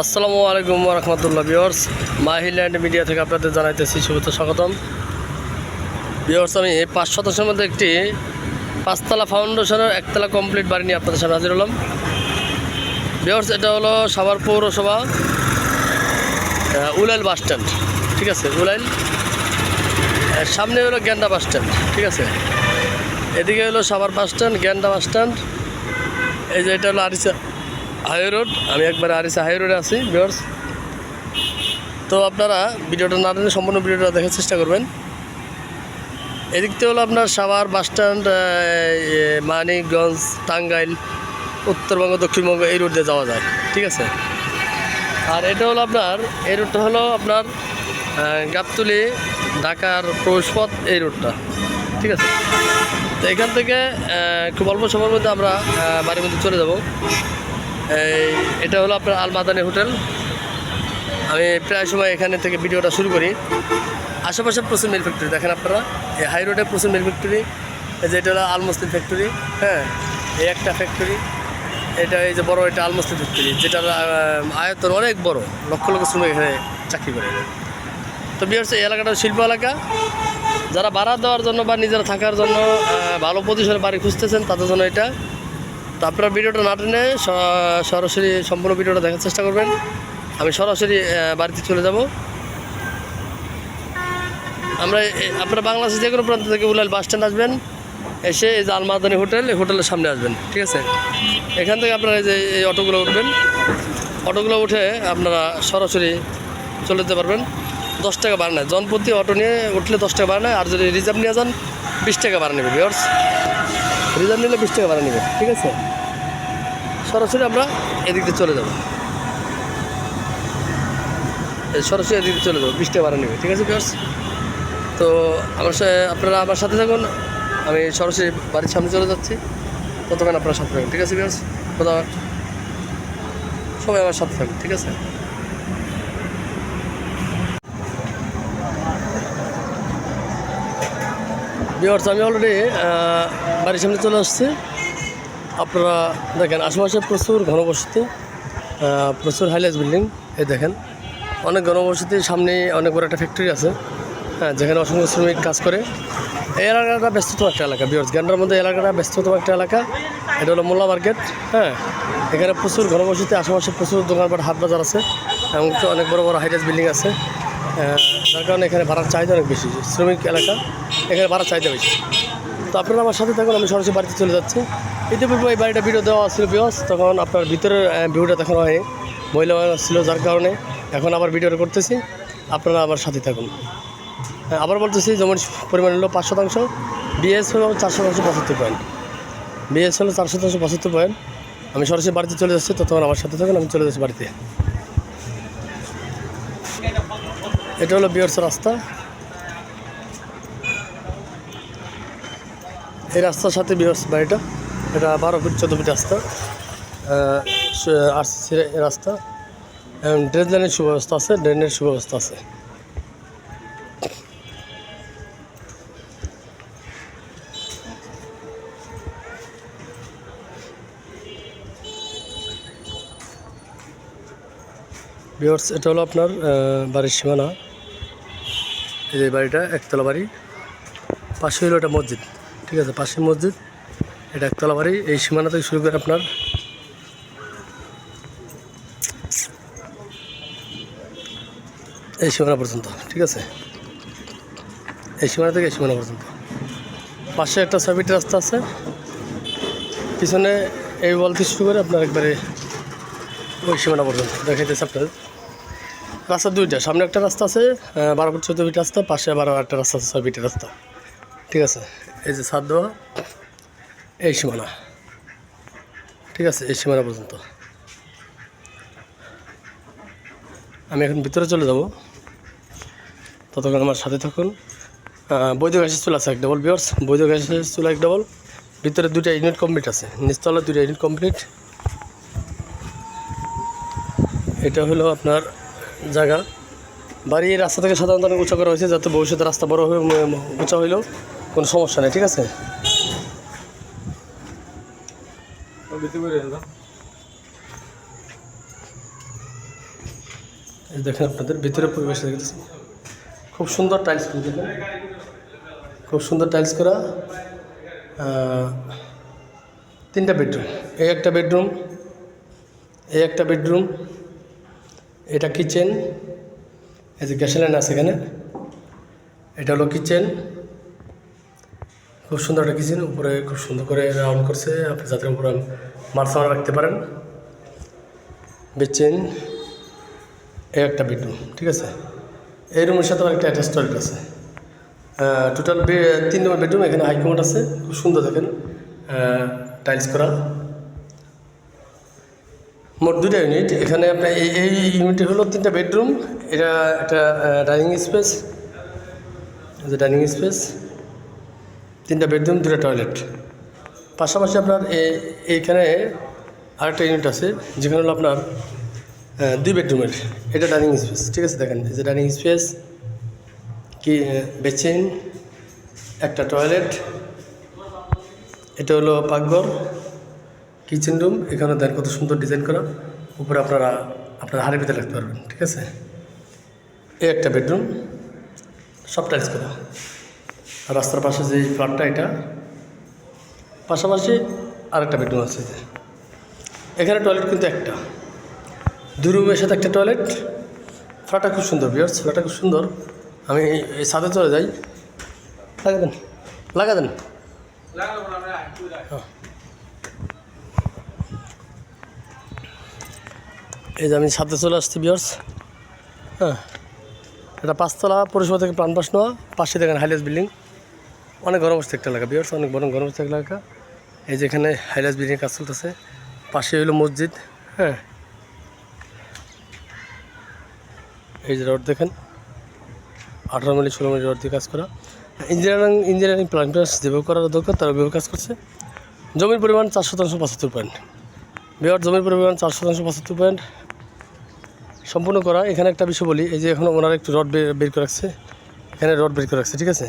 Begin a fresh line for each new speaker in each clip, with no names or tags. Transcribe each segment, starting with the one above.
আসসালামু আলাইকুম রহমতুল্লাহ viewers, মাহিল্যান্ড media থেকে আপনাদের জানাইতেছি শুভেচ্ছা স্বাগতম। ভিউয়ার্স, আমি 5 শতাংশের মধ্যে একটি 5তলা ফাউন্ডেশনের 1তলা কমপ্লিট বাড়ি নিয়ে আপনাদের সামনে হাজির হলাম। ভিউয়ার্স, এটা হলো সাভার পৌরসভা উলাইল বাস স্ট্যান্ড, ঠিক আছে। উলাইল সামনে হলো গেন্ডা বাস স্ট্যান্ড, ঠিক আছে। এদিকে হলো Savar bus stand, Genda bus stand. এই যে এটা হলো আরিসা হাই রোড। আমি একবার আরিসা হাই রোডে আছি ভিউয়ার্স। তো আপনারা ভিডিওটা না টেনে সম্পূর্ণ ভিডিওটা দেখার চেষ্টা করবেন। এদিক থেকে হলো আপনার সাভার বাস স্ট্যান্ড, মানিকগঞ্জ, টাঙ্গাইল, উত্তরবঙ্গ, দক্ষিণবঙ্গ এই রোড দিয়ে যাওয়া যায়, ঠিক আছে। আর এটা হলো আপনার এই রোডটা হলো আপনার গাবতলী ঢাকার প্রবেশপথ, এই রোডটা, ঠিক আছে। তো এখান থেকে খুব অল্প সময়ের মধ্যে আমরা বাড়ির মধ্যে চলে যাব। এটা হলো আপনার আল মাদানী হোটেল। আমি প্রায় সময় এখানে থেকে ভিডিওটা শুরু করি। আশেপাশে প্রচুর মিল ফ্যাক্টরি দেখেন আপনারা, এই হাই রোডে প্রচুর মিল ফ্যাক্টরি। এই যে এটা হলো আলমস্তিন ফ্যাক্টরি, হ্যাঁ, এই একটা ফ্যাক্টরি। এটা এই যে বড়, এটা আলমস্তিন ফ্যাক্টরি, যেটার আয়তন অনেক বড়, লক্ষ লক্ষ শ্রমিক এখানে চাকরি করে। তো বিহার এই এলাকাটা শিল্প এলাকা। যারা ভাড়া দেওয়ার জন্য বা নিজেরা থাকার জন্য ভালো পজিশনে বাড়ি খুঁজতেছেন তাদের জন্য এটা। তো আপনারা ভিডিওটা না টেনে সরাসরি সম্পূর্ণ ভিডিওটা দেখার চেষ্টা করবেন। আমি সরাসরি বাড়িতে চলে যাব। আপনারা বাংলাদেশের যে কোনো প্রান্ত থেকে উলাইল বাস স্ট্যান্ড আসবেন, এসে এই যে আল মাদানী হোটেল, এই হোটেলের সামনে আসবেন, ঠিক আছে। এখান থেকে আপনারা এই যে এই অটোগুলো উঠবেন, অটোগুলো উঠে আপনারা সরাসরি চলে যেতে পারবেন। 10 টাকা ভাড়া নেয়, জনপ্রতি অটো নিয়ে উঠলে 10 টাকা ভাড়া নেয়। আর যদি রিজার্ভ নিয়ে যান 20 টাকা ভাড়া নেবে ভিউয়ার্স। রিজার্ভ নিলে 20 টাকা ভাড়া নেবে, ঠিক আছে। সরাসরি আমরা এদিক দিয়ে চলে যাব, সরাসরি এদিকে চলে যাবো, 20 টাকা ভাড়া নেবে, ঠিক আছে ভিউয়ার্স। তো আপনারা আমার সাথে থাকুন। আমি সরাসরি বাড়ির সামনে চলে যাচ্ছি, ততক্ষণ আপনারা সাথে থাকুন, ঠিক আছে ভিউয়ার্স। খোদা, সবাই আমার সাথে থাকুন, ঠিক আছে। ভিউয়ার্স, আমি অলরেডি বাড়ির সামনে চলে আসছি। আপনারা দেখেন আশেপাশে প্রচুর ঘনবসতি, প্রচুর হাইলাইট বিল্ডিং। এই দেখেন অনেক ঘনবসতি, সামনে অনেক বড় একটা ফ্যাক্টরি আছে, হ্যাঁ, যেখানে অসংখ্য শ্রমিক কাজ করে। এই এলাকাটা ব্যস্ততম একটা এলাকা ভিউয়ার্স, গেন্ডার মধ্যে এলাকাটা ব্যস্ততম একটা এলাকা। এটা হলো মোল্লা মার্কেট, হ্যাঁ। এখানে প্রচুর ঘনবসতি, আশেপাশে প্রচুর দোকানপাট, হাট বাজার আছে, এমনকি অনেক বড় বড় হাইলাইট বিল্ডিং আছে। যার কারণে এখানে ভাড়ার চাহিদা অনেক বেশি। শ্রমিক এলাকা, এখানে ভাড়ার চাহিদা বেশি। তো আপনারা আমার সাথে থাকুন, আমি সরাসরি বাড়িতে চলে যাচ্ছি। ইতিপূর্বে এই বাড়িটা ভিডিও দেওয়া ছিল ভিউয়ার্স, তখন আপনার ভিতরের ভিউটা দেখানো হয়নি, মহিলা ছিল, যার কারণে এখন আবার ভিডিওটা করতেছি। আপনারা আমার সাথে থাকুন। আবার বলতেছি, যেমন পরিমাণ হলো 5 শতাংশ, বিএস হলো 4 শতাংশ 75 পয়েন্ট, বিএস হলো 4 শতাংশ 75 পয়েন্ট। আমি সরাসরি বাড়িতে চলে যাচ্ছি, তখন আমার সাথে থাকুন, আমি চলে যাচ্ছি বাড়িতে। এটা হলো বিয়ার্স রাস্তা। এই রাস্তার সাথে বিয়ার্স বাড়িটা, এটা 12 ফিট 14 ফিট রাস্তা, আরসিসি রাস্তা। ড্রেন লাইনের সুব্যবস্থা আছে, ড্রেনের সুব্যবস্থা আছে। ভিউয়ার্স, এটা হলো আপনার বাড়ির সীমানা। এই যে বাড়িটা 1তলা বাড়ি, পাশে হলো একটা মসজিদ, ঠিক আছে, পাশে মসজিদ, এটা 1তলা বাড়ি। এই সীমানা থেকে শুরু করে আপনার এই সীমানা পর্যন্ত, ঠিক আছে। এই সীমানা থেকে এই সীমানা পর্যন্ত। পাশে একটা 6 ফিট রাস্তা আছে, পিছনে এই ওয়াল থেকে শুরু করে আপনার একবারে ওই সীমানা পর্যন্ত দেখাইতেছে আপনার। রাস্তা দুইটা, সামনে একটা রাস্তা আছে 12 ফিট 14 ফিট রাস্তা, পাশে আবার একটা রাস্তা আছে 6 ফিটের রাস্তা, ঠিক আছে। এই যে ছাদ দেওয়া, এই সীমানা, ঠিক আছে, এই সীমানা পর্যন্ত। আমি এখন ভিতরে চলে যাব, ততক্ষণ আমার সাথে থাকুন। বৈধ গ্যাসের চুলা আছে 1 ডবল ভিউয়ার্স, বৈধ গ্যাসের চুলা 1 ডবল। ভিতরে 2টা ইউনিট কমপ্লিট আছে, নিচতলা 2টা ইউনিট কমপ্লিট। এটা হলো আপনার জায়গা। বাড়ি রাস্তা থেকে সাধারণত অনেক উঁচা করা হয়েছে, যাতে ভবিষ্যতে রাস্তা বড় হয়ে উঁচা হইলেও কোনো সমস্যা নেই, ঠিক আছে। এই দেখেন আপনাদের ভিতরে পরিবেশ দেখতেছি, খুব সুন্দর টাইলস করে দেখেন, খুব সুন্দর টাইলস করা। 3টা বেডরুম, এই একটা বেডরুম, এই একটা বেডরুম, এটা কিচেন, এই যে গ্যাস লাইন আছে এখানে, এটা হলো কিচেন, খুব সুন্দর একটা কিচেন, উপরে খুব সুন্দর করে রাউন্ড করছে আপনি যাতে উপরে মার্সাল রাখতে পারেন। বেচেন, এই একটা বেডরুম, ঠিক আছে। এই রুমের সাথে একটা অ্যাটাচ টয়লেট আছে। টোটাল 3 নম্বর বেডরুম, এখানে হাইকমোড আছে, খুব সুন্দর দেখেন টাইলস করা। মোট 2টা ইউনিট এখানে আপনার এই ইউনিটে হলো 3টা বেডরুম, এটা একটা ডাইনিং স্পেস, যে ডাইনিং স্পেস, 3টা বেডরুম, 2টা টয়লেট। পাশাপাশি আপনার এইখানে আরেকটা ইউনিট আছে যেখানে হলো আপনার 2 বেডরুমের, এটা ডাইনিং স্পেস, ঠিক আছে। দেখেন এই যে ডাইনিং স্পেস, কি বেসিন, একটা টয়লেট, এটা হলো পাকঘর, কিচেন রুম। এখানে দেখেন কত সুন্দর ডিজাইন করা, উপরে আপনারা আপনার হাড়ি ভিতরে রাখতে পারবেন, ঠিক আছে। এই একটা বেডরুম, সব টাইলস করা। আর রাস্তার পাশে যে ফ্ল্যাটটা, এটা পাশাপাশি আরেকটা বেডরুম আছে। এখানে টয়লেট কিন্তু একটা, 2 রুমের সাথে একটা টয়লেট। ফ্ল্যাটটা খুব সুন্দর ভিউয়ার্স, ফ্ল্যাটটা খুব সুন্দর। আমি এই ছাদে চলে যাই, লাগা দেন, লাগা দেন। এই যে আমি ছাদে চলে আসছি ভিউয়ার্স। হ্যাঁ, এটা 5তলা, পৌরসভা থেকে প্রাণপাস নেওয়া, পাশে দেখেন হাইলাস বিল্ডিং, অনেক গণবসতি একটা এলাকা ভিউয়ার্স, অনেক বড় গণবসতি এলাকা। এই যে এখানে হাইলাস বিল্ডিং কাজ চলতেছে, পাশে হলো মসজিদ। হ্যাঁ, এই যে রোড দেখেন, 18 মিলি 16 মিলি রোড দিয়ে কাজ করা। ইঞ্জিনিয়ারিং প্ল্যান যেভাবে করার দরকার তারা ওইভাবে কাজ করছে। জমির পরিমাণ 4% 75 পয়েন্ট বিহার, জমির পরিমাণ 4% 75 পয়েন্ট সম্পূর্ণ করা। এখানে একটা বিষয় বলি, এই যে এখন ওনারা একটু রড বের করে রাখছে, এখানে রড বের করে রাখছে, ঠিক আছে।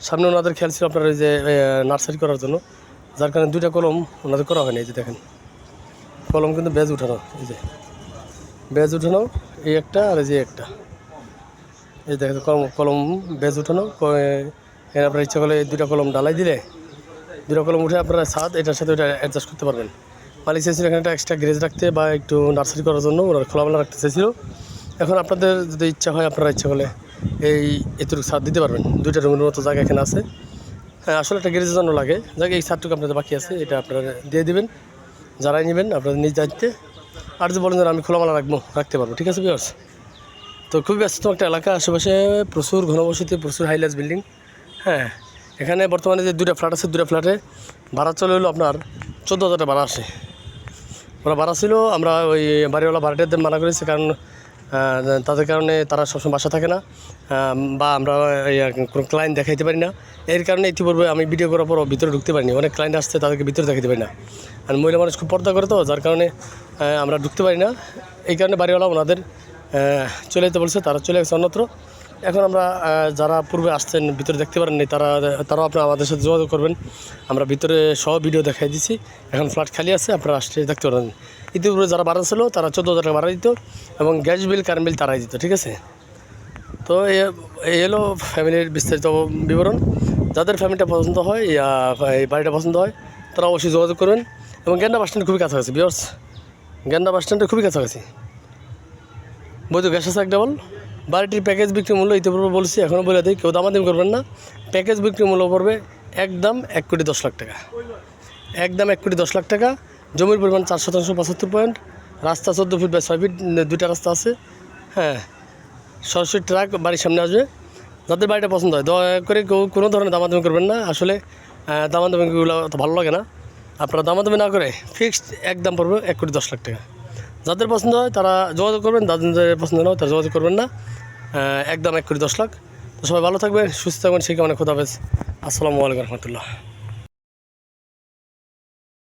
সামনে ওনাদের খেয়াল ছিল আপনার ওই যে নার্সারি করার জন্য, যার কারণে 2টা কলম ওনাদের করা হয়নি। এই যে দেখেন কলম কিন্তু বেজ উঠানো, এই যে বেজ উঠানো, এই একটা আর এই যে একটা, এই দেখেন কলম বেজ উঠানো। এখানে আপনার ইচ্ছা করলে 2টা কলম ডালাই দিলে 2টা কলম উঠে আপনারা ছাদ এটার সাথে ওইটা অ্যাডজাস্ট করতে পারবেন। মালিক চাইছিল এখানে একটা এক্সট্রা গ্যারেজ রাখতে বা একটু নার্সারি করার জন্য, ওরা খোলামেলা রাখতে চাইছিল। এখন আপনাদের যদি ইচ্ছা হয়, আপনারা ইচ্ছা করলে এতটুকু ছাদ দিতে পারবেন। 2টা রুমের মতো জায়গা এখানে আছে। হ্যাঁ, আসলে একটা গ্যারেজের জন্য লাগে জায়গা, এই ছাদটুকু আপনাদের বাকি আছে, এটা আপনারা দিয়ে দেবেন যারাই নেবেন আপনাদের নিজ দায়িত্বে। আর যদি বলেন যে আমি খোলামেলা রাখতে পারবো, ঠিক আছে ভিউয়ার্স। তো খুবই ব্যস্ত একটা এলাকা, আশেপাশে প্রচুর ঘনবসতি, প্রচুর হাইলাস বিল্ডিং। হ্যাঁ, এখানে বর্তমানে যে 2টা ফ্ল্যাট আছে, 2টা ফ্ল্যাটে ভাড়া চলে হলো আপনার 14,000 টাকা ভাড়া আসে। ওরা ভাড়া ছিল, আমরা ওই বাড়িওয়ালা ভাড়াটিয়াদের মানা করেছি, কারণ তাদের কারণে তারা সবসময় বাসা থাকে না, বা আমরা কোনো ক্লায়েন্ট দেখাইতে পারি না। এর কারণে ইতিপূর্বে আমি ভিডিও করার পরও ভিতরে ঢুকতে পারিনি। অনেক ক্লায়েন্ট আসছে, তাদেরকে ভিতরে দেখাতে পারি না, আর মহিলা মানুষ খুব পর্দা করে, তো যার কারণে আমরা ঢুকতে পারি না। এই কারণে বাড়িওয়ালা ওনাদের চলে যেতে বলছে, তারা চলে গেছে অন্যত্র। এখন আমরা যারা পূর্বে আসছেন ভিতরে দেখতে পারেননি, তারাও আপনারা আমাদের সাথে যোগাযোগ করবেন, আমরা ভিতরে সব ভিডিও দেখাই দিছি। এখন ফ্ল্যাট খালি আছে, আপনারা আসতে দেখতে পারেন। ইতিপূর্বে যারা ভাড়া ছিল তারা 14,000 টাকা ভাড়া দিত, এবং গ্যাস বিল কারেন্ট বিল তারাই দিত, ঠিক আছে। তো এই হলো ফ্যামিলির বিস্তারিত বিবরণ। যাদের ফ্যামিলিটা পছন্দ হয়, এই বাড়িটা পছন্দ হয়, তারা অবশ্যই যোগাযোগ করবেন। এবং গেন্ডা বাস স্ট্যান্ড খুবই কাছাকাছি ভিউয়ার্স, গেন্ডা বাস স্ট্যান্ডের খুবই কাছাকাছি। বৈধ গ্যাস আছে 1 ডাবল। বাড়িটির প্যাকেজ বিক্রি মূল্য ইতিপূর্বে বলছি, এখনও বলে দিই, কেউ দামাদামি করবেন না। প্যাকেজ বিক্রি মূল্য পড়বে একদম 1,10,00,000 টাকা, একদম 1,10,00,000 টাকা। জমির পরিমাণ 4% 75 পয়েন্ট, রাস্তা 14 ফিট বাই 6 ফিট, 2টা রাস্তা আছে। হ্যাঁ, সরাসরি ট্রাক বাড়ির সামনে আসবে। যাদের বাড়িটা পছন্দ হয়, দয়া করে কেউ কোনো ধরনের দামাদামি করবেন না। আসলে দামাদামিগুলো তো ভালো লাগে না, আপনারা দামাদামি না করে ফিক্সড একদম পড়বে 1,10,00,000 টাকা। যাদের পছন্দ হয় তারা যোগাযোগ করবেন, যাদের পছন্দ না হয় তারা যোগাযোগ করবেন না। একদম 1,10,00,000। তো সবাই ভালো থাকবেন, সুস্থ থাকবেন, সেই কামনা। খোদা হাফেজ, আসসালামু আলাইকুম রহমতুল্লাহ।